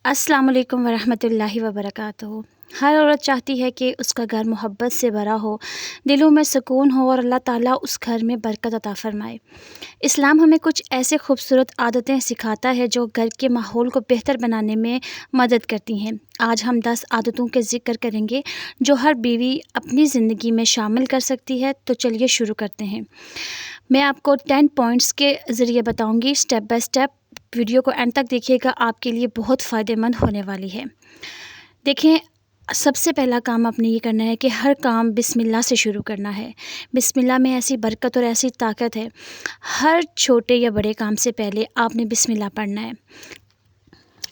السلام علیکم ورحمۃ اللہ وبرکاتہ۔ ہر عورت چاہتی ہے کہ اس کا گھر محبت سے بھرا ہو، دلوں میں سکون ہو اور اللہ تعالیٰ اس گھر میں برکت عطا فرمائے۔ اسلام ہمیں کچھ ایسے خوبصورت عادتیں سکھاتا ہے جو گھر کے ماحول کو بہتر بنانے میں مدد کرتی ہیں۔ آج ہم 10 عادتوں کے ذکر کریں گے جو ہر بیوی اپنی زندگی میں شامل کر سکتی ہے۔ تو چلیے شروع کرتے ہیں۔ میں آپ کو 10 پوائنٹس کے ذریعے بتاؤں گی، سٹیپ بائی سٹیپ۔ ویڈیو کو اینڈ تک دیکھیے گا، آپ کے لیے بہت فائدہ مند ہونے والی ہے۔ دیکھیں، سب سے پہلا کام آپ نے یہ کرنا ہے کہ ہر کام بسم اللہ سے شروع کرنا ہے۔ بسم اللہ میں ایسی برکت اور ایسی طاقت ہے۔ ہر چھوٹے یا بڑے کام سے پہلے آپ نے بسم اللہ پڑھنا ہے۔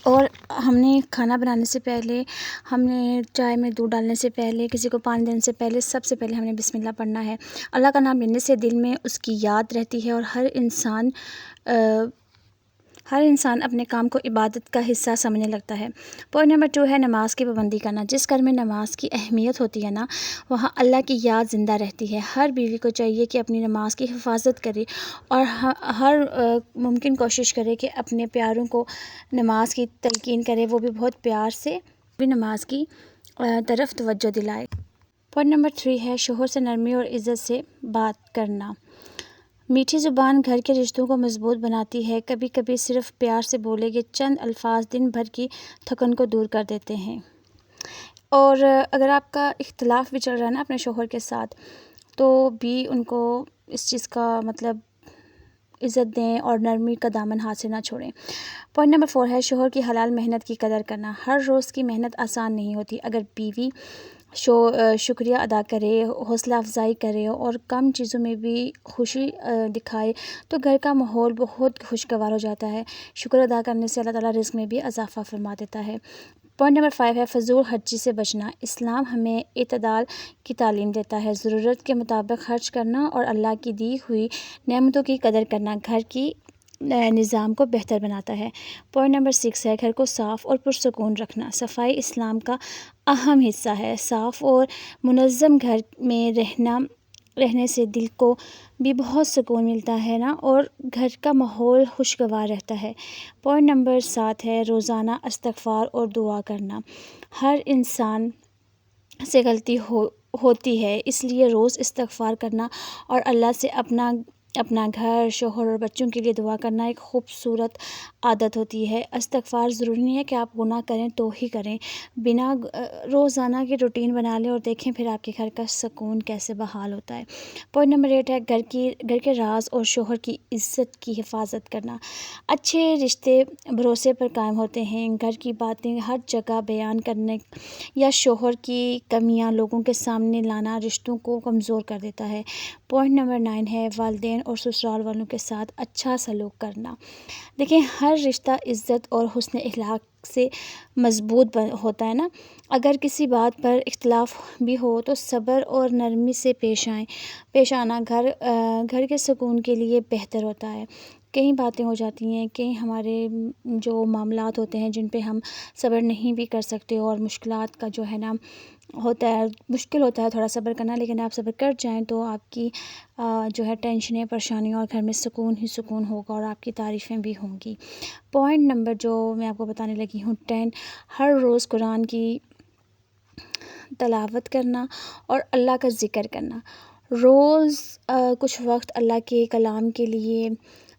اور ہم نے کھانا بنانے سے پہلے، ہم نے چائے میں دودھ ڈالنے سے پہلے، کسی کو پانی دینے سے پہلے، سب سے پہلے ہم نے بسم اللہ پڑھنا ہے۔ اللہ کا نام لینے سے دل میں اس کی یاد رہتی ہے اور ہر انسان اپنے کام کو عبادت کا حصہ سمجھنے لگتا ہے۔ پوائنٹ نمبر 2 ہے نماز کی پابندی کرنا۔ جس گھر میں نماز کی اہمیت ہوتی ہے نا، وہاں اللہ کی یاد زندہ رہتی ہے۔ ہر بیوی کو چاہیے کہ اپنی نماز کی حفاظت کرے اور ہر ممکن کوشش کرے کہ اپنے پیاروں کو نماز کی تلقین کرے، وہ بھی بہت پیار سے بھی نماز کی طرف توجہ دلائے۔ پوائنٹ نمبر 3 ہے شوہر سے نرمی اور عزت سے بات کرنا۔ میٹھی زبان گھر کے رشتوں کو مضبوط بناتی ہے۔ کبھی کبھی صرف پیار سے بولے گے چند الفاظ دن بھر کی تھکن کو دور کر دیتے ہیں۔ اور اگر آپ کا اختلاف بھی چل رہا ہے نا اپنے شوہر کے ساتھ، تو بھی ان کو اس چیز کا عزت دیں اور نرمی کا دامن ہاتھ سے نہ چھوڑیں۔ پوائنٹ نمبر 4 ہے شوہر کی حلال محنت کی قدر کرنا۔ ہر روز کی محنت آسان نہیں ہوتی۔ اگر بیوی شکریہ ادا کرے، حوصلہ افزائی کرے اور کم چیزوں میں بھی خوشی دکھائے تو گھر کا ماحول بہت خوشگوار ہو جاتا ہے۔ شکر ادا کرنے سے اللہ تعالیٰ رزق میں بھی اضافہ فرما دیتا ہے۔ پوائنٹ نمبر 5 ہے فضول خرچی سے بچنا۔ اسلام ہمیں اعتدال کی تعلیم دیتا ہے۔ ضرورت کے مطابق خرچ کرنا اور اللہ کی دی ہوئی نعمتوں کی قدر کرنا گھر کی نظام کو بہتر بناتا ہے۔ پوائنٹ نمبر 6 ہے گھر کو صاف اور پرسکون رکھنا۔ صفائی اسلام کا اہم حصہ ہے۔ صاف اور منظم گھر میں رہنے سے دل کو بھی بہت سکون ملتا ہے نا، اور گھر کا ماحول خوشگوار رہتا ہے۔ پوائنٹ نمبر 7 ہے روزانہ استغفار اور دعا کرنا۔ ہر انسان سے غلطی ہوتی ہے، اس لیے روز استغفار کرنا اور اللہ سے اپنا گھر، شوہر اور بچوں کے لیے دعا کرنا ایک خوبصورت عادت ہوتی ہے۔ استغفار ضروری نہیں ہے کہ آپ گناہ کریں تو ہی کریں، روزانہ کی روٹین بنا لیں اور دیکھیں پھر آپ کے گھر کا سکون کیسے بحال ہوتا ہے۔ پوائنٹ نمبر 8 ہے گھر کے راز اور شوہر کی عزت کی حفاظت کرنا۔ اچھے رشتے بھروسے پر قائم ہوتے ہیں۔ گھر کی باتیں ہر جگہ بیان کرنے یا شوہر کی کمیاں لوگوں کے سامنے لانا رشتوں کو کمزور کر دیتا ہے۔ پوائنٹ نمبر 9 ہے والدین اور سسرال والوں کے ساتھ اچھا سلوک کرنا۔ دیکھیں، ہر رشتہ عزت اور حسن اخلاق سے مضبوط ہوتا ہے نا۔ اگر کسی بات پر اختلاف بھی ہو تو صبر اور نرمی سے پیش آنا گھر کے سکون کے لیے بہتر ہوتا ہے۔ کئی باتیں ہو جاتی ہیں، کئی ہمارے جو معاملات ہوتے ہیں جن پہ ہم صبر نہیں بھی کر سکتے، اور مشکلات کا جو ہے نا مشکل ہوتا ہے تھوڑا صبر کرنا، لیکن آپ صبر کر جائیں تو آپ کی جو ہے ٹینشنیں، پریشانیوں اور گھر میں سکون ہی سکون ہوگا اور آپ کی تعریفیں بھی ہوں گی۔ پوائنٹ نمبر جو میں آپ کو بتانے لگی ہوں 10، ہر روز قرآن کی تلاوت کرنا اور اللہ کا ذکر کرنا۔ روز کچھ وقت اللہ کے کلام کے لیے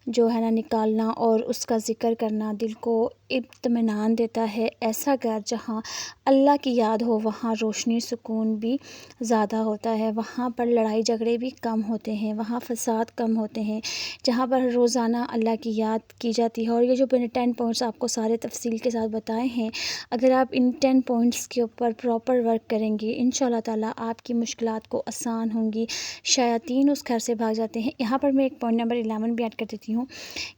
جو ہے نا نکالنا اور اس کا ذکر کرنا دل کو اطمینان دیتا ہے۔ ایسا گھر جہاں اللہ کی یاد ہو وہاں روشنی، سکون بھی زیادہ ہوتا ہے، وہاں پر لڑائی جھگڑے بھی کم ہوتے ہیں، وہاں فساد کم ہوتے ہیں۔ جہاں پر روزانہ اللہ کی یاد کی جاتی ہے، اور یہ جو میں نے 10 پوائنٹس آپ کو سارے تفصیل کے ساتھ بتائے ہیں، اگر آپ ان 10 پوائنٹس کے اوپر پراپر ورک کریں گے انشاءاللہ تعالیٰ آپ کی مشکلات کو آسان ہوں گی، شیاطین اس گھر سے بھاگ جاتے ہیں۔ یہاں پر میں ایک پوائنٹ نمبر 11 بھی ایڈ کر دیتی ہوں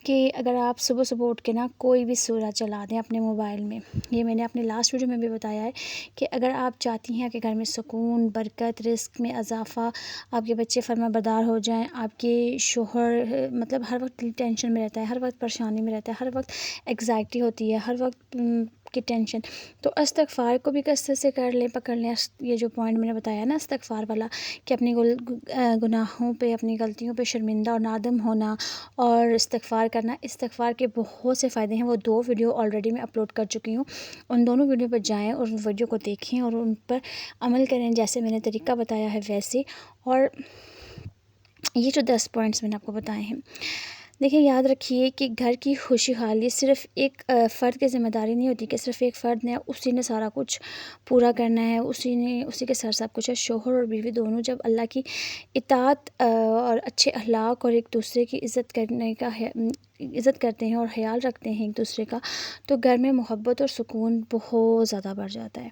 کہ اگر آپ صبح صبح اٹھ کے نا کوئی بھی سورہ چلا دیں اپنے موبائل میں، یہ میں نے اپنے لاسٹ ویڈیو میں بھی بتایا ہے کہ اگر آپ چاہتی ہیں کہ گھر میں سکون، برکت، رزق میں اضافہ، آپ کے بچے فرما بردار ہو جائیں، آپ کے شوہر ہر وقت ٹینشن میں رہتا ہے، ہر وقت پریشانی میں رہتا ہے، ہر وقت ایگزائٹی ہوتی ہے، ہر وقت کی ٹینشن، تو استغفار کو بھی کثرت سے پکڑ لیں۔ یہ جو پوائنٹ میں نے بتایا نا استغفار والا، کہ اپنے گناہوں پہ، اپنی غلطیوں پہ شرمندہ اور نادم ہونا، اور اور استغفار کرنا. استغفار کے بہت سے فائدے ہیں. وہ 2 ویڈیو آلریڈی میں اپلوڈ کر چکی ہوں. ان دونوں ویڈیو پر جائیں اور ان ویڈیو کو دیکھیں اور ان پر عمل کریں جیسے میں نے طریقہ بتایا ہے ویسے. اور یہ جو 10 پوائنٹس میں نے آپ کو بتائے ہیں، دیکھیں یاد رکھیے کہ گھر کی خوشحالی صرف ایک فرد کی ذمہ داری نہیں ہوتی کہ صرف ایک فرد نے اسی نے سارا کچھ پورا کرنا ہے، اسی کے سر سب کچھ ہے. شوہر اور بیوی دونوں جب اللہ کی اطاعت اور اچھے اخلاق اور ایک دوسرے کی عزت کرتے ہیں اور خیال رکھتے ہیں ایک دوسرے کا، تو گھر میں محبت اور سکون بہت زیادہ بڑھ جاتا ہے.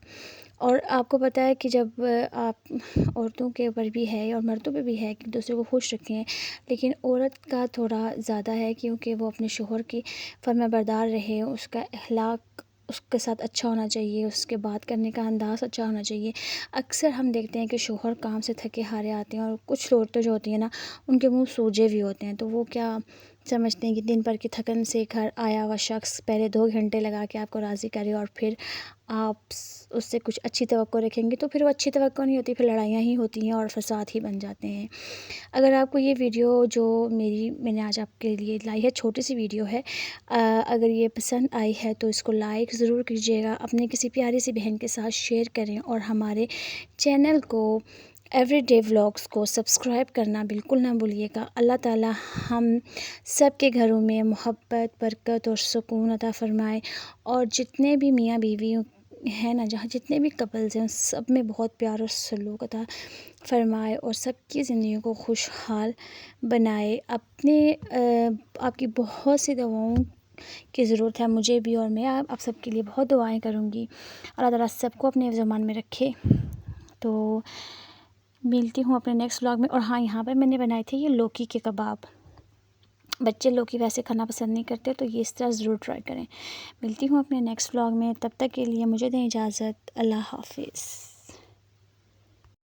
اور آپ کو پتہ ہے کہ جب آپ عورتوں کے اوپر بھی ہے اور مردوں پہ بھی ہے کہ دوسرے کو خوش رکھیں، لیکن عورت کا تھوڑا زیادہ ہے کیونکہ وہ اپنے شوہر کی فرما بردار رہے، اس کا اخلاق اس کے ساتھ اچھا ہونا چاہیے، اس کے بات کرنے کا انداز اچھا ہونا چاہیے. اکثر ہم دیکھتے ہیں کہ شوہر کام سے تھکے ہارے آتے ہیں اور کچھ عورتیں جو ہوتی ہیں نا ان کے منہ سوجے بھی ہوتے ہیں، تو وہ کیا سمجھتے ہیں کہ دن بھر کی تھکن سے گھر آیا ہوا شخص پہلے 2 گھنٹے لگا کے آپ کو راضی کرے اور پھر آپ اس سے کچھ اچھی توقع رکھیں گے، تو پھر وہ اچھی توقع نہیں ہوتی، پھر لڑائیاں ہی ہوتی ہیں اور فساد ہی بن جاتے ہیں. اگر آپ کو یہ ویڈیو جو میں نے آج آپ کے لیے لائی ہے، چھوٹی سی ویڈیو ہے، اگر یہ پسند آئی ہے تو اس کو لائک ضرور کیجیے گا، اپنے کسی پیاری سی بہن کے ساتھ شیئر کریں اور ہمارے چینل کو ایوری ڈے ولاگس کو سبسکرائب کرنا بالکل نہ بھولیے گا. اللہ تعالی ہم سب کے گھروں میں محبت، برکت اور سکون عطا فرمائے، اور جتنے بھی میاں بیوی ہیں نا، جہاں جتنے بھی کپلز ہیں، سب میں بہت پیار اور سلوک عطا فرمائے اور سب کی زندگی کو خوشحال بنائے. آپ کی بہت سی دعاؤں کی ضرورت ہے مجھے بھی، اور میں آپ سب کے لیے بہت دعائیں کروں گی. اللہ تعالیٰ سب کو اپنے زمان میں رکھے. تو ملتی ہوں اپنے نیکسٹ ولاگ میں. اور ہاں، یہاں پر میں نے بنائے تھے یہ لوکی کے کباب. بچے لوکی ویسے کھانا پسند نہیں کرتے، تو یہ اس طرح ضرور ٹرائی کریں. ملتی ہوں اپنے نیکسٹ ولاگ میں، تب تک کے لیے مجھے دیں اجازت. اللہ حافظ.